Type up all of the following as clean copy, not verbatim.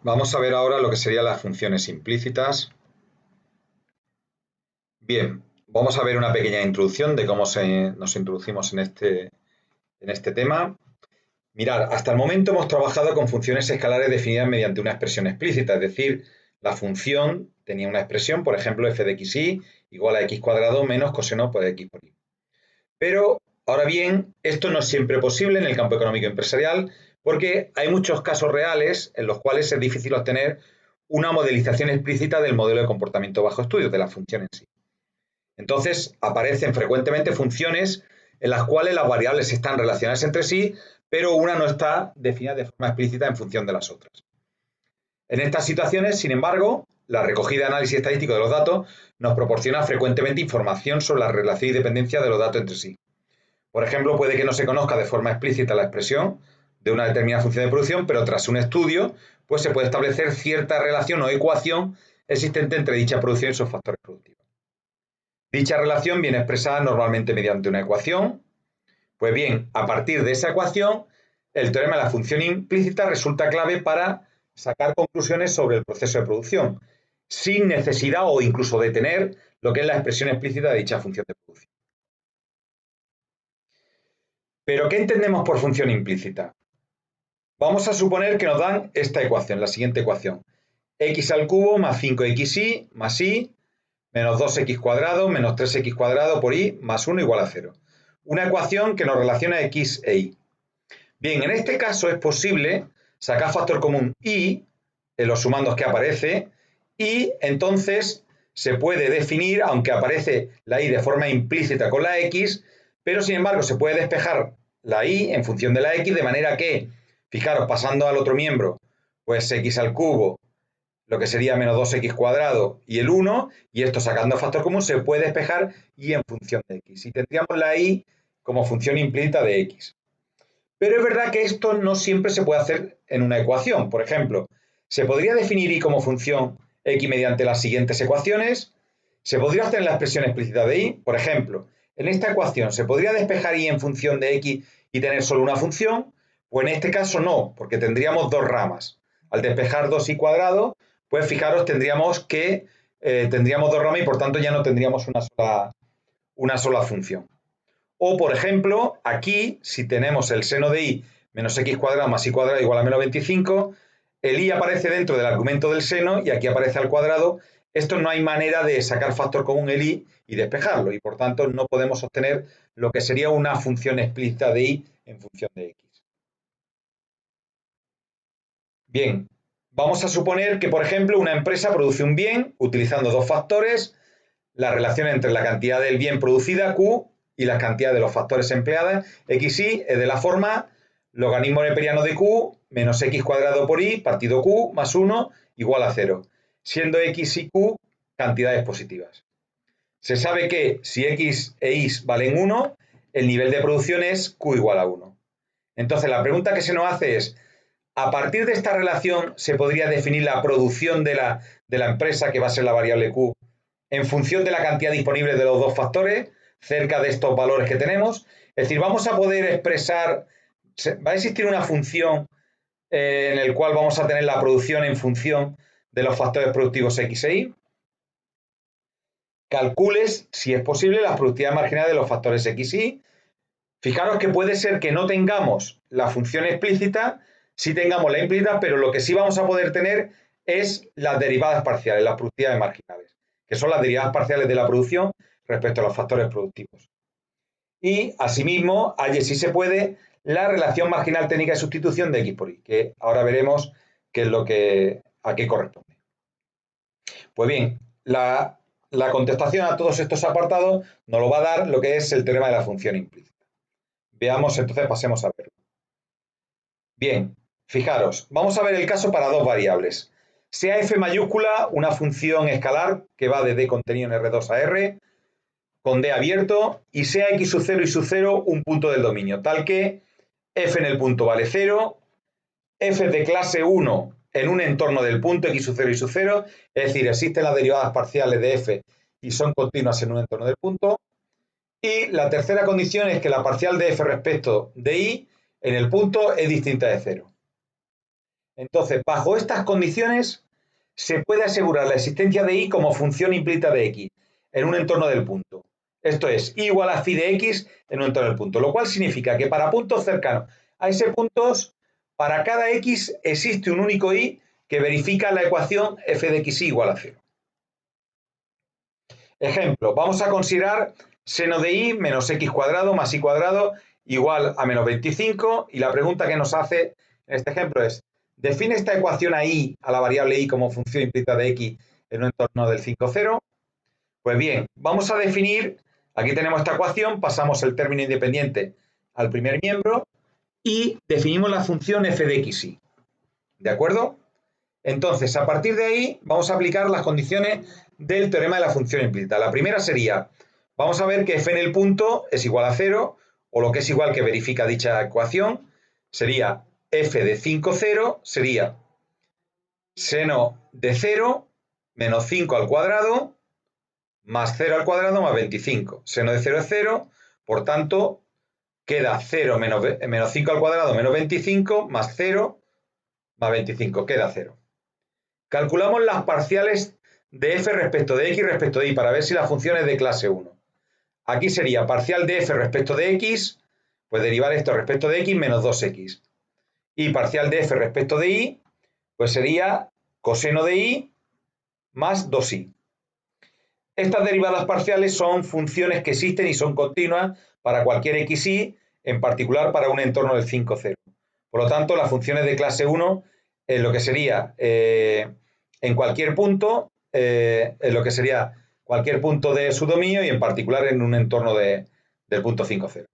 Vamos a ver ahora lo que serían las funciones implícitas. Bien, vamos a ver una pequeña introducción de cómo nos introducimos en este tema. Mirad, hasta el momento hemos trabajado con funciones escalares definidas mediante una expresión explícita, es decir, la función tenía una expresión, por ejemplo, f de xy igual a x cuadrado menos coseno de x por y. Pero, ahora bien, esto no es siempre posible en el campo económico empresarial porque hay muchos casos reales en los cuales es difícil obtener una modelización explícita del modelo de comportamiento bajo estudio, de la función en sí. Entonces, aparecen frecuentemente funciones en las cuales las variables están relacionadas entre sí, pero una no está definida de forma explícita en función de las otras. En estas situaciones, sin embargo, la recogida de análisis estadístico de los datos nos proporciona frecuentemente información sobre la relación y dependencia de los datos entre sí. Por ejemplo, puede que no se conozca de forma explícita la expresión de una determinada función de producción, pero tras un estudio, pues se puede establecer cierta relación o ecuación existente entre dicha producción y sus factores productivos. Dicha relación viene expresada normalmente mediante una ecuación. Pues bien, a partir de esa ecuación, el teorema de la función implícita resulta clave para sacar conclusiones sobre el proceso de producción, sin necesidad o incluso de tener lo que es la expresión explícita de dicha función de producción. ¿Pero qué entendemos por función implícita? Vamos a suponer que nos dan esta ecuación, la siguiente ecuación. X al cubo más 5xy más y menos 2x cuadrado menos 3x cuadrado por y más 1 igual a 0. Una ecuación que nos relaciona x e y. Bien, en este caso es posible sacar factor común y en los sumandos que aparece y entonces se puede definir, aunque aparece la y de forma implícita con la x, pero sin embargo se puede despejar la y en función de la x de manera que, fijaros, pasando al otro miembro, pues x al cubo, lo que sería menos 2x cuadrado y el 1, y esto sacando factor común se puede despejar y en función de x. Y tendríamos la y como función implícita de x. Pero es verdad que esto no siempre se puede hacer en una ecuación. Por ejemplo, se podría definir y como función x mediante las siguientes ecuaciones. Se podría hacer en la expresión explícita de y. Por ejemplo, en esta ecuación se podría despejar y en función de x y tener solo una función. Pues en este caso no, porque tendríamos dos ramas. Al despejar 2y cuadrado, pues fijaros, tendríamos dos ramas y por tanto ya no tendríamos una sola función. O, por ejemplo, aquí, si tenemos el seno de y menos x cuadrado más y cuadrado igual a menos 25, el y aparece dentro del argumento del seno y aquí aparece al cuadrado. Esto no hay manera de sacar factor común el y despejarlo, y por tanto no podemos obtener lo que sería una función explícita de y en función de x. Bien, vamos a suponer que, por ejemplo, una empresa produce un bien utilizando dos factores, la relación entre la cantidad del bien producida, Q, y la cantidad de los factores empleadas, x, y, es de la forma logaritmo neperiano de Q menos x cuadrado por y partido Q más 1 igual a 0, siendo x y Q cantidades positivas. Se sabe que si x e y valen 1, el nivel de producción es Q igual a 1. Entonces la pregunta que se nos hace es, a partir de esta relación se podría definir la producción de la empresa, que va a ser la variable Q, en función de la cantidad disponible de los dos factores, cerca de estos valores que tenemos. Es decir, vamos a poder expresar, va a existir una función en el cual vamos a tener la producción en función de los factores productivos X e Y. Calcules, si es posible, las productividades marginales de los factores X y Y. Fijaros que puede ser que no tengamos la función explícita, sí tengamos la implícita, pero lo que sí vamos a poder tener es las derivadas parciales, las productividades marginales, que son las derivadas parciales de la producción respecto a los factores productivos. Y, asimismo, hay, si se puede, la relación marginal técnica de sustitución de x por y, que ahora veremos qué es a qué corresponde. Pues bien, la contestación a todos estos apartados nos lo va a dar lo que es el teorema de la función implícita. Veamos, entonces, pasemos a verlo. Bien, fijaros, vamos a ver el caso para dos variables. Sea f mayúscula una función escalar que va de d contenido en R2 a R, con d abierto, y sea x sub 0 y sub 0 un punto del dominio, tal que f en el punto vale 0, f de clase 1 en un entorno del punto x sub 0 y sub 0, es decir, existen las derivadas parciales de f y son continuas en un entorno del punto. Y la tercera condición es que la parcial de f respecto de y en el punto es distinta de 0. Entonces, bajo estas condiciones, se puede asegurar la existencia de y como función implícita de x en un entorno del punto. Esto es, y igual a phi de x en un entorno del punto, lo cual significa que para puntos cercanos a ese punto, para cada x existe un único y que verifica la ecuación f de xy igual a 0. Ejemplo, vamos a considerar seno de y menos x cuadrado más y cuadrado igual a menos 25 y la pregunta que nos hace en este ejemplo es, define esta ecuación a y, a la variable y como función implícita de x en un entorno del 5, 0. Pues bien, vamos a definir, aquí tenemos esta ecuación, pasamos el término independiente al primer miembro y definimos la función f de xy. ¿De acuerdo? Entonces, a partir de ahí, vamos a aplicar las condiciones del teorema de la función implícita. La primera sería, vamos a ver que f en el punto es igual a 0, o lo que es igual que verifica dicha ecuación, sería f de 5, 0, sería seno de 0 menos 5 al cuadrado más 0 al cuadrado más 25. Seno de 0 es 0, por tanto, queda 0 menos 5 al cuadrado menos 25 más 0 más 25, queda 0. Calculamos las parciales de f respecto de x respecto de y para ver si la función es de clase 1. Aquí sería parcial de f respecto de x, pues derivar esto respecto de x menos 2x. Y parcial de f respecto de y, pues sería coseno de y más 2y. Estas derivadas parciales son funciones que existen y son continuas para cualquier xy, en particular para un entorno del 5, 0. Por lo tanto, las funciones de clase 1 en lo que sería en cualquier punto, en lo que sería cualquier punto de su dominio y en particular en un entorno del punto 5, 0.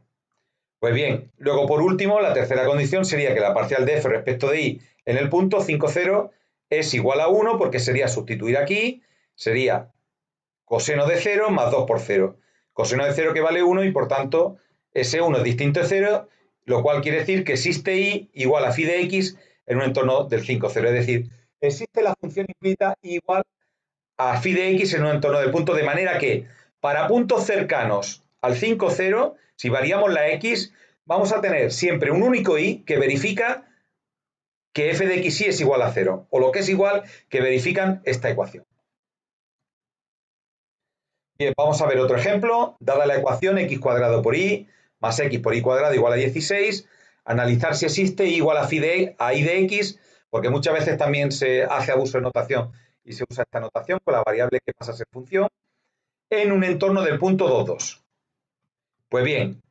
Pues bien, luego por último, la tercera condición sería que la parcial de f respecto de y en el punto 5, 0 es igual a 1 porque sería sustituir aquí, sería coseno de 0 más 2 por 0. Coseno de 0 que vale 1 y por tanto ese 1 es distinto de 0, lo cual quiere decir que existe y igual a phi de x en un entorno del 5, 0. Es decir, existe la función implícita igual a phi de x en un entorno del punto, de manera que para puntos cercanos al 5, 0, si variamos la x, vamos a tener siempre un único y que verifica que f de xy es igual a 0, o lo que es igual que verifican esta ecuación. Bien, vamos a ver otro ejemplo. Dada la ecuación x cuadrado por y más x por y cuadrado igual a 16, analizar si existe y igual a phi de y de x, porque muchas veces también se hace abuso de notación y se usa esta notación con la variable que pasa a ser función en un entorno del punto 2, 2. Pues bien,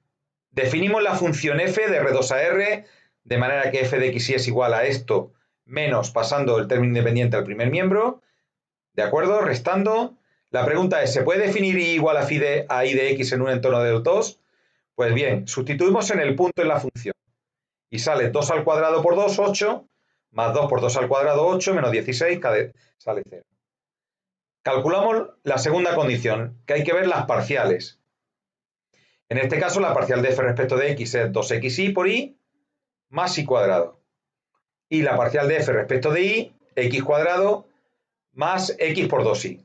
definimos la función f de R2 a R, de manera que f de xy es igual a esto menos pasando el término independiente al primer miembro, ¿de acuerdo? Restando. La pregunta es, ¿se puede definir y igual a phi de y de x en un entorno de los 2? Pues bien, sustituimos en el punto en la función. Y sale 2 al cuadrado por 2, 8, más 2 por 2 al cuadrado, 8, menos 16, sale 0. Calculamos la segunda condición, que hay que ver las parciales. En este caso, la parcial de f respecto de x es 2xy por y más y cuadrado. Y la parcial de f respecto de y, x cuadrado más x por 2y.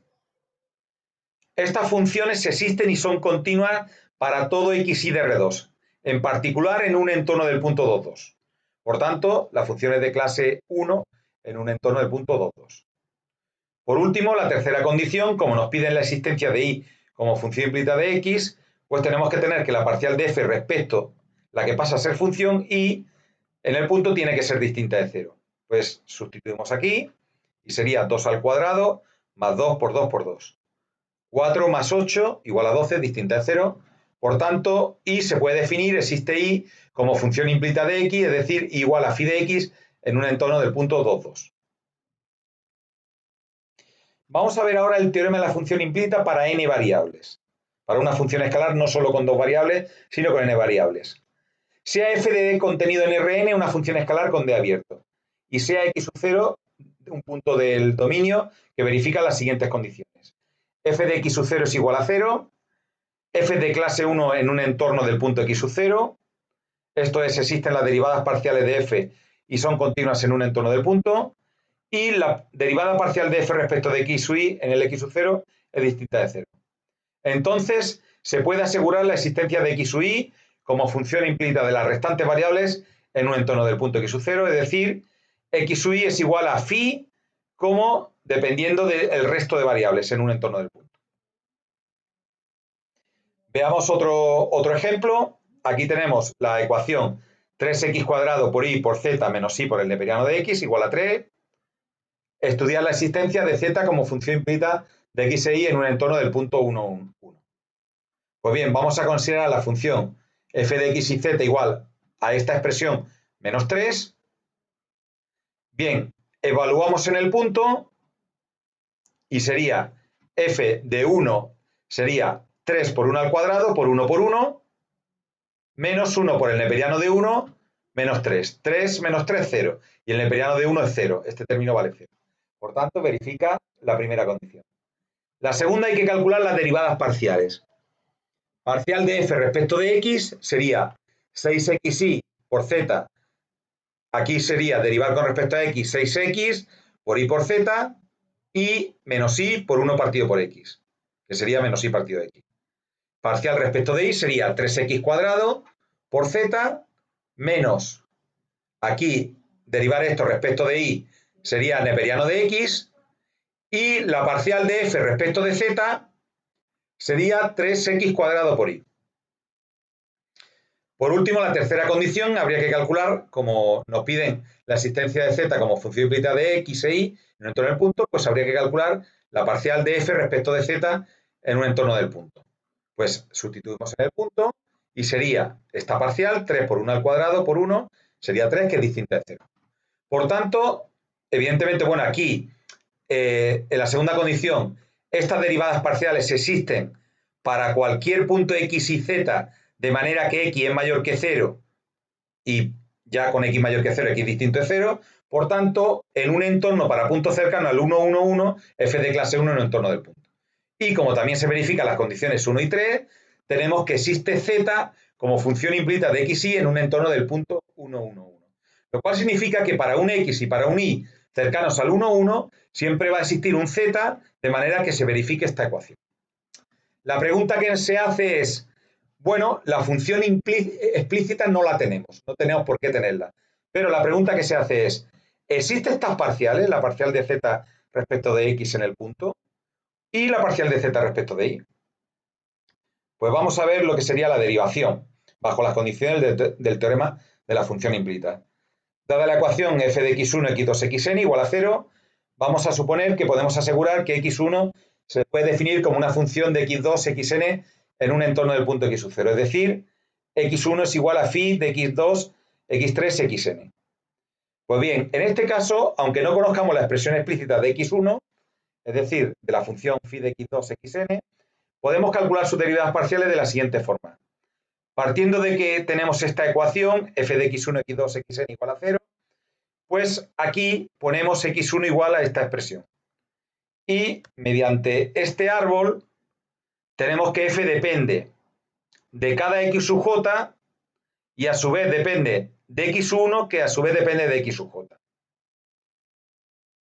Estas funciones existen y son continuas para todo xy de R2, en particular en un entorno del punto 2, 2. Por tanto, la función es de clase 1 en un entorno del punto 2, 2. Por último, la tercera condición, como nos piden la existencia de y como función implícita de x, pues tenemos que tener que la parcial de f respecto la que pasa a ser función y en el punto tiene que ser distinta de 0. Pues sustituimos aquí y sería 2 al cuadrado más 2 por 2 por 2. 4 más 8 igual a 12, distinta de 0. Por tanto, y se puede definir, existe y como función implícita de x, es decir, igual a phi de x en un entorno del punto 2, 2. Vamos a ver ahora el teorema de la función implícita para n variables. Para una función escalar no solo con 2 variables, sino con n variables. Sea f de d contenido en Rn una función escalar con d abierto. Y sea x sub 0 un punto del dominio que verifica las siguientes condiciones. F de x sub 0 es igual a 0. F de clase 1 en un entorno del punto x sub 0. Esto es, existen las derivadas parciales de f y son continuas en un entorno del punto. Y la derivada parcial de f respecto de x sub y en el x sub 0 es distinta de 0. Entonces, se puede asegurar la existencia de x sub y como función implícita de las restantes variables en un entorno del punto x sub 0, es decir, x sub i es igual a phi como dependiendo del resto de variables en un entorno del punto. Veamos otro ejemplo. Aquí tenemos la ecuación 3x cuadrado por y por z menos y por el neperiano de x igual a 3. Estudiar la existencia de z como función implícita de x e y en un entorno del punto 1, 1, 1. Pues bien, vamos a considerar la función f de x y z igual a esta expresión menos 3. Bien, evaluamos en el punto y sería f de 1 sería 3 por 1 al cuadrado por 1 por 1, menos 1 por el neperiano de 1, menos 3. 3 menos 3, 0. Y el neperiano de 1 es 0. Este término vale 0. Por tanto, verifica la primera condición. La segunda hay que calcular las derivadas parciales. Parcial de f respecto de x sería 6xy por z. Aquí sería derivar con respecto a x 6x por y por z y menos y por 1 partido por x, que sería menos y partido de x. Parcial respecto de y sería 3x cuadrado por z menos, aquí derivar esto respecto de y sería neperiano de x, y la parcial de f respecto de z sería 3x cuadrado por y. Por último, la tercera condición habría que calcular, como nos piden la existencia de z como función implícita de x e y en un entorno del punto, pues habría que calcular la parcial de f respecto de z en un entorno del punto. Pues sustituimos en el punto y sería esta parcial, 3 por 1 al cuadrado por 1, sería 3, que es distinta de 0. Por tanto, evidentemente, bueno, aquí, en la segunda condición, estas derivadas parciales existen para cualquier punto x y z, de manera que x es mayor que 0 y ya con x mayor que 0, x distinto de 0. Por tanto, en un entorno para puntos cercanos al 1, 1, 1, f de clase 1 en un entorno del punto. Y como también se verifican las condiciones 1 y 3, tenemos que existe z como función implícita de x y en un entorno del punto 1, 1, 1. Lo cual significa que para un x y para un y cercanos al 1, 1, siempre va a existir un z, de manera que se verifique esta ecuación. La pregunta que se hace es, bueno, la función explícita no la tenemos, no tenemos por qué tenerla. Pero la pregunta que se hace es, ¿existen estas parciales, la parcial de z respecto de x en el punto y la parcial de z respecto de y? Pues vamos a ver lo que sería la derivación, bajo las condiciones del teorema de la función implícita. Dada la ecuación f de x1, x2, xn igual a 0, vamos a suponer que podemos asegurar que x1 se puede definir como una función de x2, xn en un entorno del punto x sub 0. Es decir, x1 es igual a phi de x2, x3, xn. Pues bien, en este caso, aunque no conozcamos la expresión explícita de x1, es decir, de la función phi de x2, xn, podemos calcular sus derivadas parciales de la siguiente forma. Partiendo de que tenemos esta ecuación, f de x1, x2, xn igual a 0, pues aquí ponemos x1 igual a esta expresión. Y mediante este árbol tenemos que f depende de cada x sub j y a su vez depende de x1, que a su vez depende de x sub j,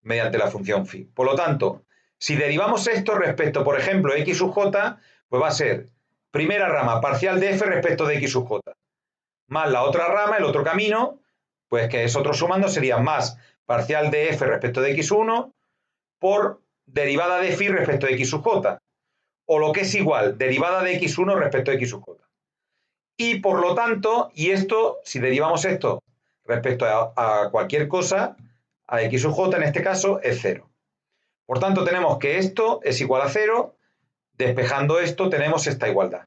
mediante la función phi. Por lo tanto, si derivamos esto respecto, por ejemplo, x sub j, pues va a ser primera rama parcial de f respecto de x sub j, más la otra rama, el otro camino, pues que es otro sumando, sería más parcial de f respecto de x1 por derivada de phi respecto de x sub j, o lo que es igual, derivada de x1 respecto de x sub j. Y por lo tanto, y esto, si derivamos esto respecto a cualquier cosa, a x sub j en este caso, es 0. Por tanto, tenemos que esto es igual a 0, despejando esto tenemos esta igualdad,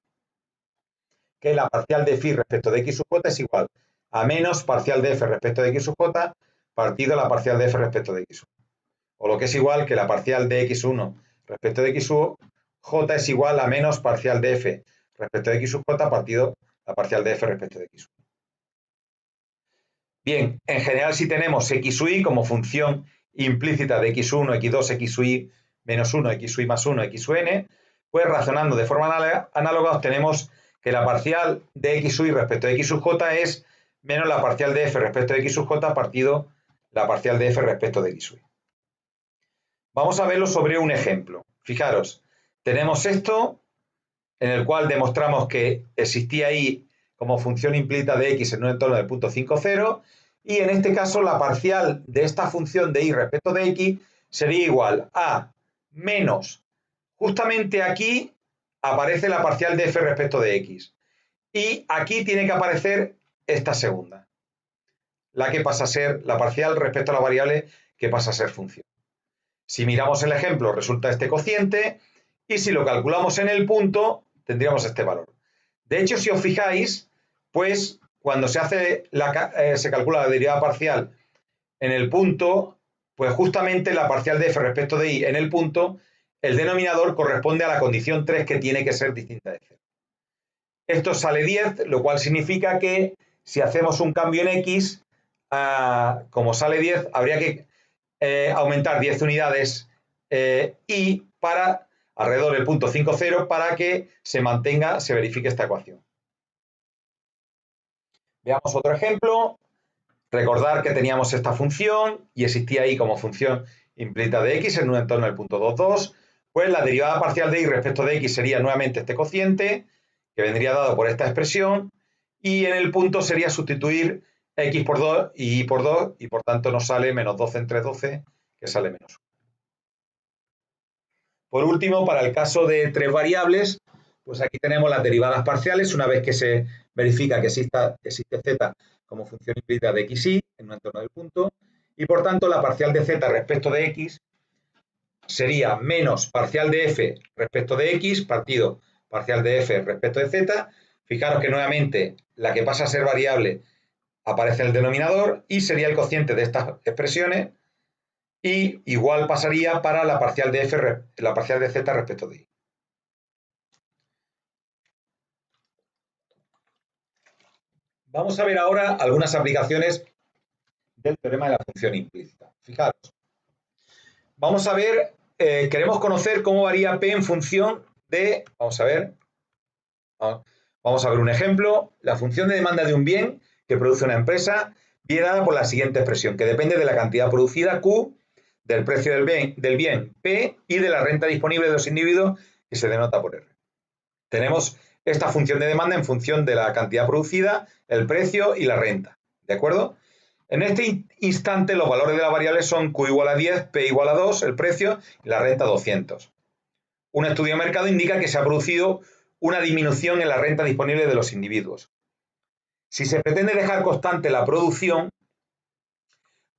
que la parcial de phi respecto de x sub j es igual a menos parcial de f respecto de x sub j partido la parcial de f respecto de x1. O lo que es igual que la parcial de x1 respecto de x sub j es igual a menos parcial de f respecto de x sub j partido la parcial de f respecto de x1. Bien, en general si tenemos x sub y como función implícita de x1, x2, x sub y menos 1, x sub y más 1, x sub n, pues razonando de forma análoga obtenemos que la parcial de x sub y respecto de x sub j es menos la parcial de f respecto de x sub j partido la parcial de f respecto de x sub y. Vamos a verlo sobre un ejemplo. Fijaros, tenemos esto en el cual demostramos que existía y como función implícita de x en un entorno del punto 5, 0, y en este caso la parcial de esta función de y respecto de x sería igual a menos, justamente aquí aparece la parcial de f respecto de x, y aquí tiene que aparecer esta segunda, la que pasa a ser la parcial respecto a la variable que pasa a ser función. Si miramos el ejemplo, resulta este cociente, y si lo calculamos en el punto, tendríamos este valor. De hecho, si os fijáis, pues cuando se calcula la derivada parcial en el punto, pues justamente la parcial de f respecto de y en el punto, el denominador corresponde a la condición 3 que tiene que ser distinta de 0. Esto sale 10, lo cual significa que si hacemos un cambio en x, como sale 10, habría que aumentar 10 unidades y para alrededor del punto 5,0 para que se mantenga, se verifique esta ecuación. Veamos otro ejemplo. Recordar que teníamos esta función y existía ahí como función implícita de x en un entorno del punto 2,2. Pues la derivada parcial de y respecto de x sería nuevamente este cociente, que vendría dado por esta expresión, y en el punto sería sustituir x por 2 y y por 2, y por tanto nos sale menos 12 entre 12, que sale menos 1. Por último, para el caso de 3 variables, pues aquí tenemos las derivadas parciales, una vez que se verifica que existe z como función implícita de x y en un entorno del punto, y por tanto la parcial de z respecto de x sería menos parcial de f respecto de x partido parcial de f respecto de z. Fijaros que nuevamente la que pasa a ser variable aparece en el denominador y sería el cociente de estas expresiones, y igual pasaría para la parcial de f, la parcial de z respecto de y. Vamos a ver ahora algunas aplicaciones del teorema de la función implícita. Fijaros, vamos a ver, queremos conocer cómo varía P en función de, vamos a ver un ejemplo. La función de demanda de un bien que produce una empresa viene dada por la siguiente expresión, que depende de la cantidad producida, Q, del precio del bien, P, y de la renta disponible de los individuos, que se denota por R. Tenemos esta función de demanda en función de la cantidad producida, el precio y la renta, ¿de acuerdo? En este instante los valores de la variable son Q igual a 10, P igual a 2, el precio, y la renta 200. Un estudio de mercado indica que se ha producido una disminución en la renta disponible de los individuos. Si se pretende dejar constante la producción,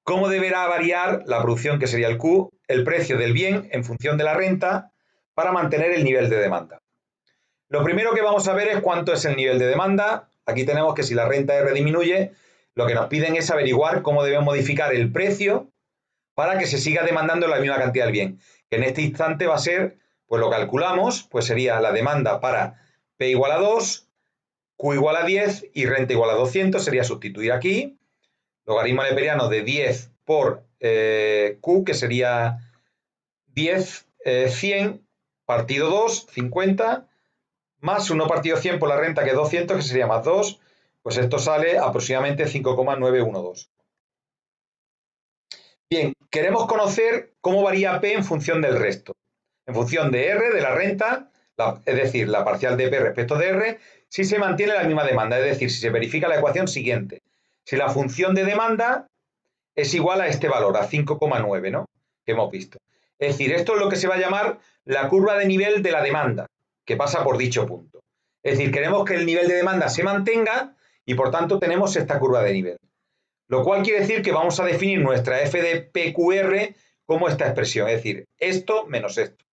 ¿cómo deberá variar la producción, que sería el Q, el precio del bien en función de la renta, para mantener el nivel de demanda? Lo primero que vamos a ver es cuánto es el nivel de demanda. Aquí tenemos que si la renta R disminuye, lo que nos piden es averiguar cómo debemos modificar el precio para que se siga demandando la misma cantidad del bien, que en este instante va a ser, pues lo calculamos, pues sería la demanda para P igual a 2, Q igual a 10 y renta igual a 200, sería sustituir aquí, logaritmo neperiano de 10 por Q, que sería 10, 100, partido 2, 50, más 1 partido 100 por la renta, que es 200, que sería más 2, pues esto sale aproximadamente 5,912. Bien, queremos conocer cómo varía P en función del resto. En función de R, de la renta, es decir, la parcial de P respecto de R, si se mantiene la misma demanda, es decir, si se verifica la ecuación siguiente. Si la función de demanda es igual a este valor, a 5,9, ¿no?, que hemos visto. Es decir, esto es lo que se va a llamar la curva de nivel de la demanda, que pasa por dicho punto. Es decir, queremos que el nivel de demanda se mantenga y por tanto tenemos esta curva de nivel. Lo cual quiere decir que vamos a definir nuestra f de PQR como esta expresión, es decir, esto menos esto.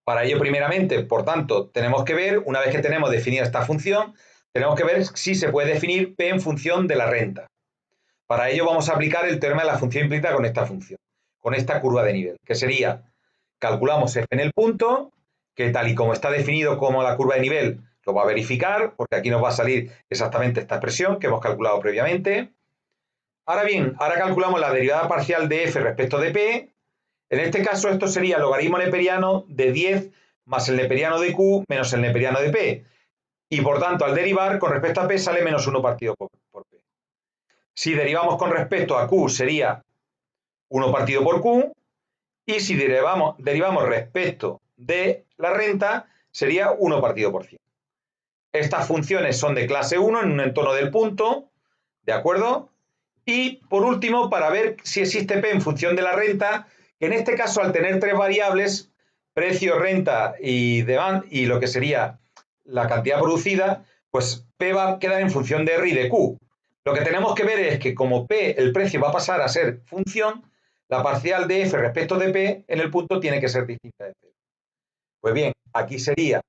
Para ello, primeramente, por tanto, tenemos que ver, una vez que tenemos definida esta función, tenemos que ver si se puede definir P en función de la renta. Para ello vamos a aplicar el teorema de la función implícita con esta función, con esta curva de nivel, que sería, calculamos f en el punto, que tal y como está definido como la curva de nivel, lo va a verificar, porque aquí nos va a salir exactamente esta expresión que hemos calculado previamente. Ahora bien, ahora calculamos la derivada parcial de f respecto de p. En este caso esto sería logaritmo neperiano de 10 más el neperiano de q menos el neperiano de p. Y por tanto, al derivar con respecto a p sale menos 1 partido por p. Si derivamos con respecto a q sería 1 partido por q. Y si derivamos respecto de la renta sería 1 partido por 100. Estas funciones son de clase 1 en un entorno del punto, ¿de acuerdo? Y por último, para ver si existe P en función de la renta, que en este caso al tener tres variables, precio, renta y lo que sería la cantidad producida, pues P va a quedar en función de R y de Q. Lo que tenemos que ver es que como P, el precio va a pasar a ser función, la parcial de F respecto de P en el punto tiene que ser distinta de 0. Pues bien, aquí sería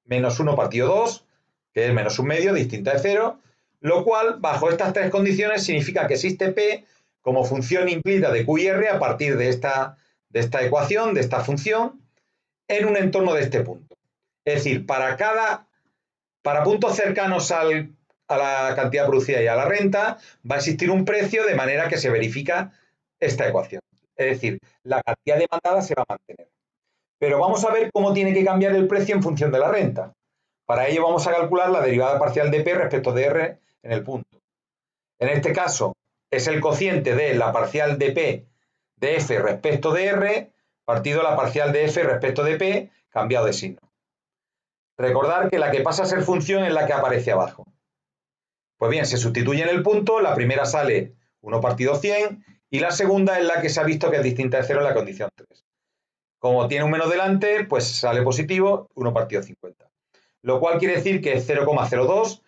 menos 1 partido 2, que es menos un medio, distinta de 0, lo cual, bajo estas tres condiciones, significa que existe P como función implícita de Q y R a partir de esta ecuación, de esta función, en un entorno de este punto. Es decir, para puntos cercanos a la cantidad producida y a la renta, va a existir un precio de manera que se verifica esta ecuación. Es decir, la cantidad demandada se va a mantener. Pero vamos a ver cómo tiene que cambiar el precio en función de la renta. Para ello vamos a calcular la derivada parcial de P respecto de R en el punto. En este caso es el cociente de la parcial de P de F respecto de R partido la parcial de F respecto de P cambiado de signo. Recordar que la que pasa a ser función es la que aparece abajo. Pues bien, se sustituye en el punto, la primera sale 1 partido 100 y la segunda es la que se ha visto que es distinta de 0 en la condición 3. Como tiene un menos delante, pues sale positivo 1 partido 50. Lo cual quiere decir que es 0,02.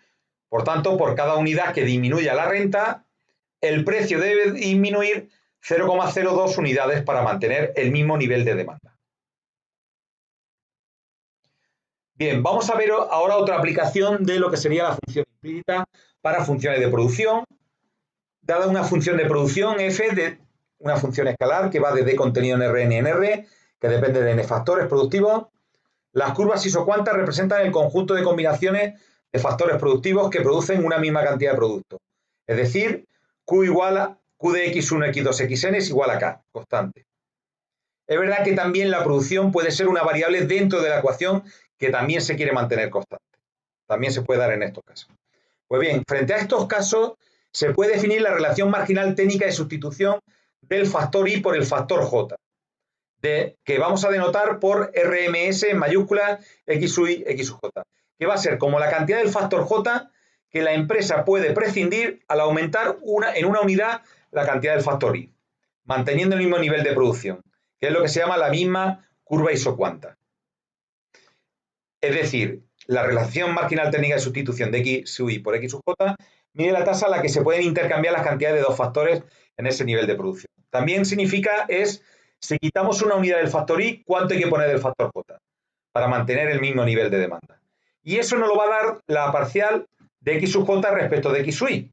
Por tanto, por cada unidad que disminuya la renta, el precio debe disminuir 0,02 unidades para mantener el mismo nivel de demanda. Bien, vamos a ver ahora otra aplicación de lo que sería la función implícita para funciones de producción. Dada una función de producción f de una función escalar que va de d contenido en Rn en R, que depende de n factores productivos, las curvas isocuantas representan el conjunto de combinaciones de factores productivos que producen una misma cantidad de producto. Es decir, Q igual a Q de X1, X2, Xn es igual a K, constante. Es verdad que también la producción puede ser una variable dentro de la ecuación que también se quiere mantener constante. También se puede dar en estos casos. Pues bien, frente a estos casos, se puede definir la relación marginal técnica de sustitución del factor I por el factor J, que vamos a denotar por RMS en mayúscula X sub I, X sub J, que va a ser como la cantidad del factor J que la empresa puede prescindir al aumentar en una unidad la cantidad del factor I, manteniendo el mismo nivel de producción, que es lo que se llama la misma curva isocuanta. Es decir, la relación marginal técnica de sustitución de X sub I por X sub J mide la tasa a la que se pueden intercambiar las cantidades de dos factores en ese nivel de producción. También significa si quitamos una unidad del factor I, ¿cuánto hay que poner del factor J? Para mantener el mismo nivel de demanda. Y eso nos lo va a dar la parcial de X sub J respecto de X sub I.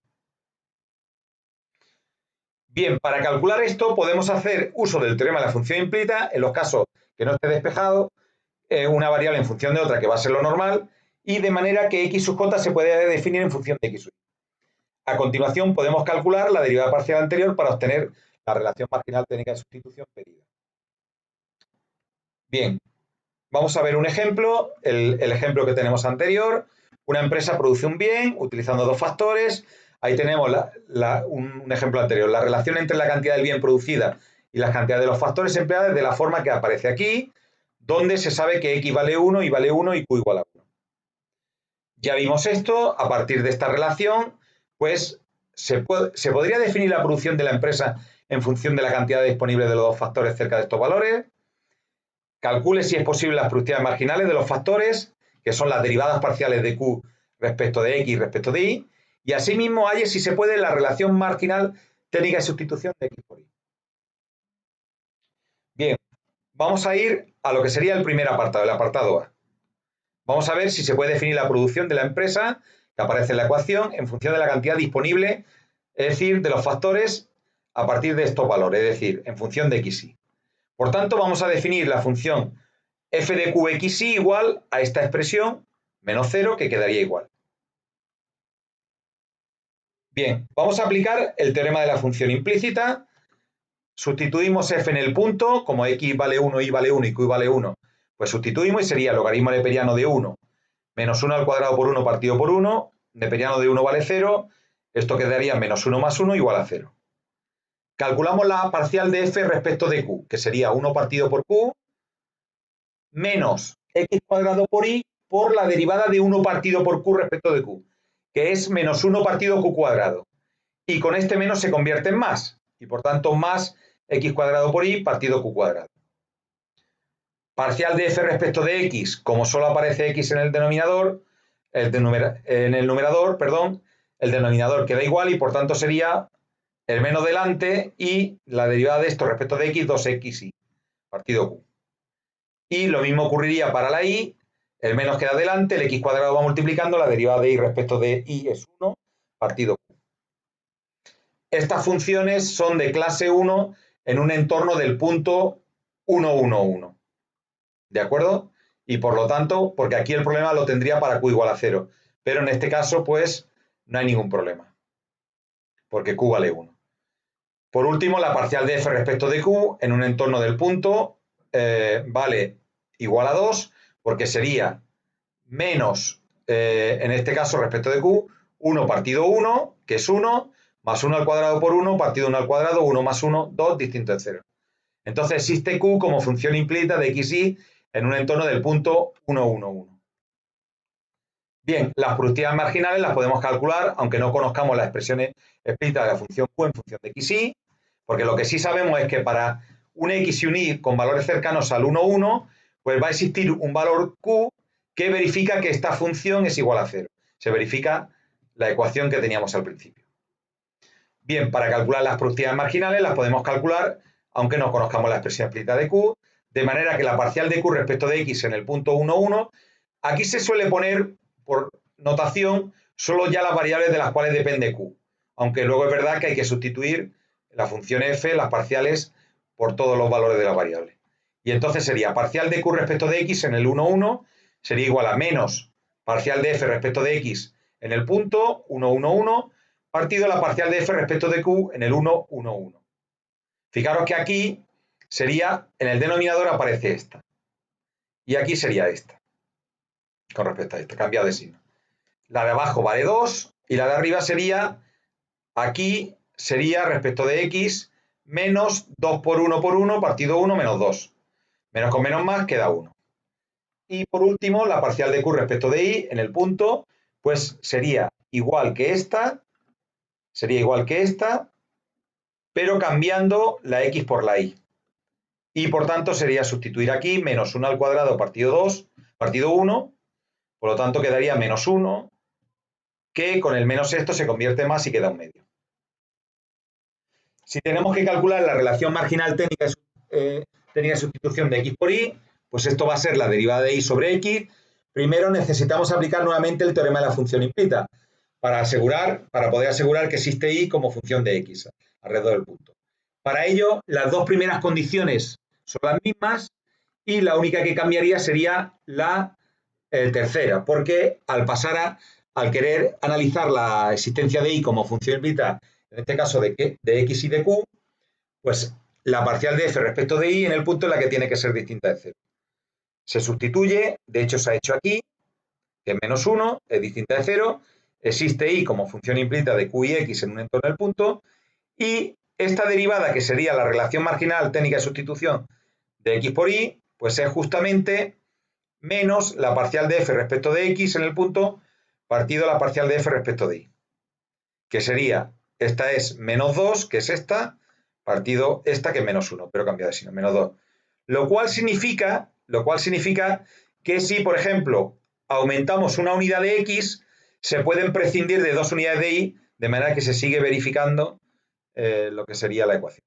Bien, para calcular esto podemos hacer uso del teorema de la función implícita en los casos que no esté despejado, una variable en función de otra que va a ser lo normal, y de manera que X sub J se puede definir en función de X sub I. A continuación podemos calcular la derivada parcial anterior para obtener la relación marginal técnica de sustitución pedida. Bien, vamos a ver un ejemplo, el ejemplo que tenemos anterior. Una empresa produce un bien utilizando dos factores. Ahí tenemos un ejemplo anterior, la relación entre la cantidad del bien producida y la cantidad de los factores empleados de la forma que aparece aquí, donde se sabe que X vale 1, Y vale 1 y Q igual a 1. Ya vimos esto, a partir de esta relación, pues se podría definir la producción de la empresa en función de la cantidad disponible de los dos factores cerca de estos valores. Calcule si es posible las productividades marginales de los factores, que son las derivadas parciales de Q respecto de X respecto de Y, y asimismo halle si se puede la relación marginal técnica de sustitución de X por Y. Bien, vamos a ir a lo que sería el primer apartado, el apartado A. Vamos a ver si se puede definir la producción de la empresa, que aparece en la ecuación, en función de la cantidad disponible, es decir, de los factores a partir de estos valores, es decir, en función de XY. Por tanto, vamos a definir la función f de qxy igual a esta expresión menos 0, que quedaría igual. Bien, vamos a aplicar el teorema de la función implícita. Sustituimos f en el punto, como x vale 1, y vale 1 y q vale 1, pues sustituimos y sería logaritmo neperiano de 1 menos 1 al cuadrado por 1 partido por 1, neperiano de 1 vale 0, esto quedaría menos 1 más 1 igual a 0. Calculamos la parcial de f respecto de q, que sería 1 partido por q, menos x cuadrado por y por la derivada de 1 partido por q respecto de q, que es menos 1 partido q cuadrado. y con este menos se convierte en más, y por tanto más x cuadrado por y partido q cuadrado. Parcial de f respecto de x, como solo aparece x en el denominador, el denominador queda igual y por tanto sería el menos delante y la derivada de esto respecto de x, 2xy, partido q. Y lo mismo ocurriría para la y, el menos queda delante, el x cuadrado va multiplicando, la derivada de y respecto de y es 1, partido q. Estas funciones son de clase 1 en un entorno del punto 1, 1, 1. ¿De acuerdo? Y por lo tanto, porque aquí el problema lo tendría para q igual a 0, pero en este caso, pues, no hay ningún problema, porque q vale 1. Por último, la parcial de f respecto de q en un entorno del punto vale igual a 2, porque sería menos, en este caso respecto de q, 1 partido 1, que es 1, más 1 al cuadrado por 1, partido 1 al cuadrado, 1 más 1, 2, distinto de 0. Entonces existe q como función implícita de x, y en un entorno del punto 1, 1, 1. Bien, las productividades marginales las podemos calcular, aunque no conozcamos las expresiones explícitas de la función q en función de x, y, porque lo que sí sabemos es que para un x y un y con valores cercanos al 1, 1, pues va a existir un valor q que verifica que esta función es igual a 0. Se verifica la ecuación que teníamos al principio. Bien, para calcular las productividades marginales las podemos calcular, aunque no conozcamos la expresión explícita de q, de manera que la parcial de q respecto de x en el punto 1, 1, aquí se suele poner por notación solo ya las variables de las cuales depende q, aunque luego es verdad que hay que sustituir la función f, las parciales, por todos los valores de las variables. Y entonces sería parcial de q respecto de x en el 1, 1, sería igual a menos parcial de f respecto de x en el punto 1, 1, 1, partido la parcial de f respecto de q en el 1, 1, 1. Fijaros que aquí sería, en el denominador aparece esta, y aquí sería esta, con respecto a esta, cambiado de signo. La de abajo vale 2, y la de arriba sería, aquí sería respecto de x, menos 2 por 1, partido 1, menos 2. Menos con menos más queda 1. Y por último, la parcial de q respecto de y en el punto, pues sería igual que esta, pero cambiando la x por la y. Y por tanto sería sustituir aquí menos 1 al cuadrado partido 2, partido 1, por lo tanto quedaría menos 1, que con el menos esto se convierte en más y queda un medio. Si tenemos que calcular la relación marginal técnica de sustitución de x por y, pues esto va a ser la derivada de y sobre x. Primero necesitamos aplicar nuevamente el teorema de la función implícita para poder asegurar que existe y como función de x alrededor del punto. Para ello, las dos primeras condiciones son las mismas y la única que cambiaría sería la tercera, porque al querer analizar la existencia de y como función implícita, en este caso de x y de q, pues la parcial de f respecto de y en el punto es la que tiene que ser distinta de 0. Se sustituye, de hecho se ha hecho aquí, que es menos 1, es distinta de 0, existe y como función implícita de q y x en un entorno del punto, y esta derivada, que sería la relación marginal técnica de sustitución de x por y, pues es justamente menos la parcial de f respecto de x en el punto partido la parcial de f respecto de y, que sería, esta es menos 2, que es esta, partido esta, que es menos 1, pero cambiado de signo, menos 2. Lo cual significa que si, por ejemplo, aumentamos una unidad de x, se pueden prescindir de dos unidades de y, de manera que se sigue verificando lo que sería la ecuación.